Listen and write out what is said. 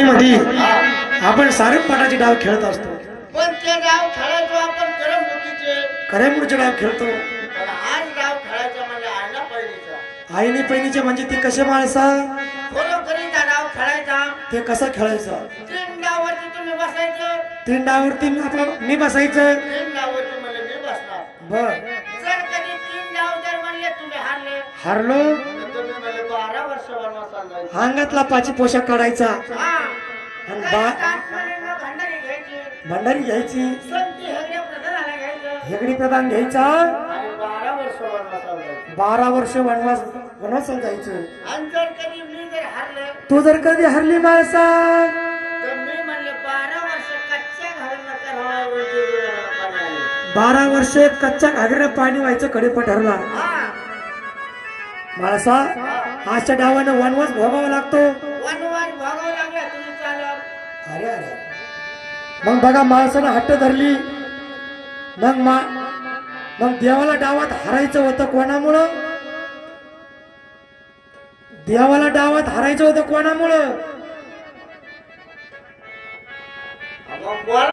मध्ये आपण सारे पाटाचे डाव खेळत असतो, पण ते डाव खेळायचो आपण करमणुकीचे. करमणुकीचे डाव खेळतो. पण आज डाव खेळायचा म्हणजे आईना पहिलीचा. आईने पहिलीचे म्हणजे ती कसे माणसा खरोखरीचा डाव खेळायचा. ते कसा खेळायचा? 3 डावावरती तुम्ही बसायचं. 3 डावावरती मी बसायचं. 3 डावावरती म्हणजे मी बसणार. बर. जर कधी 3 डाव जर म्हणले तुम्ही हारले, हारलो तर तुम्ही म्हणजे 12 वर्ष वनवासाला जायचं. अंगातला पाची पोशाख काढायचा हा. आणि भंडारी घ्यायची. भंडारी घ्यायची, संती हेगडे प्रधानाला घ्यायचं. हेगडी प्रदान घ्यायचा आणि 12 वर्ष वनवासाला जायचं. 12 वर्ष वनवासाला जायचं. आणि जर कधी मी जर हारले, तू जर कधी हरली माणसा तर मी म्हणले 12 वर्ष कच्च्या घराला करावं. 12 वर्ष कच्च्या घागऱ्या पाणी व्हायचं कडेपट ठरला माणसा. आजच्या डावानं वनवास भोगावा लागतो. वनवास भोगावं लागला तुम्ही चालत. अरे अरे मग बघा माणसानं हट्ट धरली. मग देवाला डावात हरायचं होतं कोणामुळं? देवाला डावात हरायचं होतं कोणामुळं?